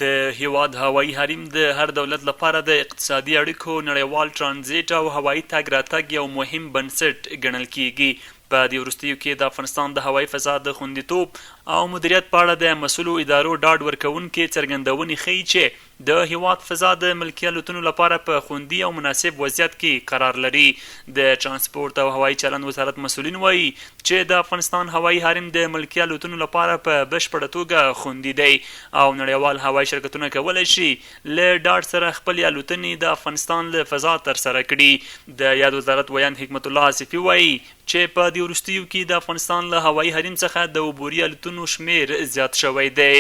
د هیواد هوايي حریم د هر دولت لپاره د اقتصادي اړیکو نړیوال ترانزیت او هوايي تګ راتګ یو مهم بنسټ ګڼل کیږي. په دې وروستیو کې د افغانستان د هوايي فضا د خوندیتوب او مدیریت په اړه د مسؤلو ادارو ډاډ ورکوونکې څرګندونې ښیي چې د هیواد فضا د ملکي الوتنو لپاره په خوندي او مناسب وضعیت کې قرار لري. د ترانسپورت او هوايي چلند وزارت مسؤلین وایي چې د افغانستان هوايي حریم د ملکي الوتنو لپاره په بشپړه توګه خوندي دی او نړیوال هوايي شرکتونه کولی شي له ډاډ سره خپلې الوتنې د افغانستان له فضا ترسره کړي. د یاد وزارت ویان حکمت الله آصفي وایي چې په دې وروستیو کې د افغانستان له هوايي حریم څخه د عبوري الوتنو شمیر زیات شوی دی.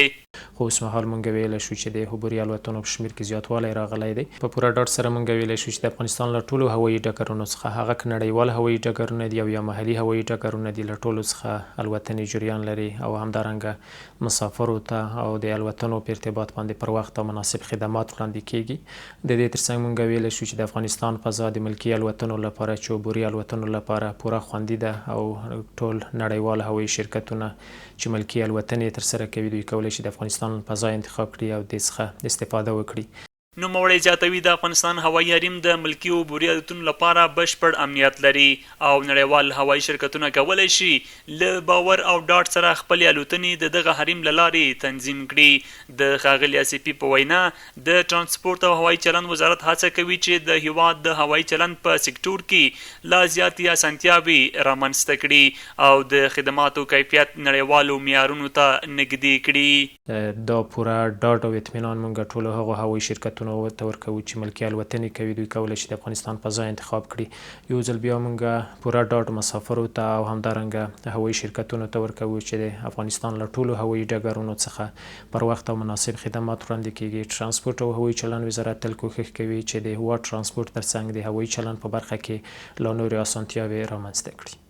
خو اوس مهال مونږ ویلی شو چې د عبوري الوتنو په شمیر کې زیاتوالی راغلی دی. په پوره ډاډ سره مونږ ویلی شو چې د افغانستان له ټولو هوايي ډګرونو څخه هغه که نړیوال هوايي ډګرونه دي او یا محلي هوايي ډګرونه دي، له ټولو څخه الوتنې جریان لري او همدارنګه مسافرو ته او د الوتنو په ارتباط باندې پر وخت او مناسب خدمات وړاندې کیږي. د دې ترڅنګ مونږ ویلی شو چې د افغانستان فضا د ملکي الوتنو لپاره چې عبوري الوتنو لپاره پوره خوندي ده او ټول نړیوال هوايي شرکتونه چې ملکي الوتنې ترسره کوي دوی کولی شي د افغانستان فضا انتخاب کړي او دې څخه استفاده وکړي. نوموړی زیاتوي د افغانستان هوايي حریم د ملکي عبوري الوتنو لپاره بشپړ امنیت لري او نړیوال هوايي شرکتونه کولی شي له باور او ډاډ سره خپلې الوتنې د دغه حریم له لارې تنظیم کړي. د ښاغلي آصفي په وینا د ترانسپورت او هوايي چلند وزارت هڅه کوي چې د هیواد د هوايي چلند په سکتور کې لا زیاتې اسانتیاوې رامنځته کړي او د خدماتو کیفیت نړیوالو معیارونو ته نږدې کړي. دا پوره ډاډ او اطمینان مونږ ټولو هغو هوايي شرکتونو ورته ورکوو چې ملکي الوتنې کوي دوی کولی شي د افغانستان فضا انتخاب کړي. یو ځل بیا مونږ پوره ډاډ مسافرو ته او همدارنګه هوايي شرکتونو ته ورکوو چې د افغانستان له ټولو هوايي ډګرونو څخه پر وخت او مناسب خدمات وړاندې کیږي. ترانسپورت او هوايي چلند وزارت تل کوښښ کوي چې د هیواد ترانسپورت ترڅنګ د هوايي چلند په برخه کې لا نورې اسانتیاوې رامنځته کړي.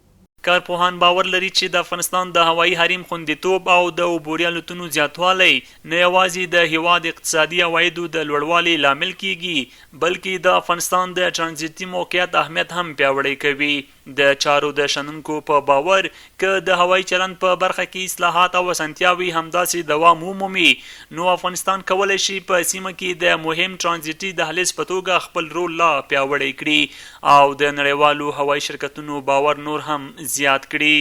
کارپوهان باور لري چې د افغانستان د هوايي حریم خوندیتوب او د عبوري الوتنو زیاتوالی نه یوازې د هیواد اقتصادي عوایدو د لوړوالي لامل کیږي بلکې د افغانستان د ترانزیتي موقعیت اهمیت هم پیاوړی کوي. د چارو د شنونکو په باور که د هوايي چلند په برخه کې اصلاحات او اسانتیاوې همداسې دوام ومومي نو افغانستان کولی شي په سیمه کې د مهم ترانزیتي دهلیز په توګه خپل رول لا پیاوړی کړي او د نړیوالو هوايي شرکتونو باور نور هم زیات کړي.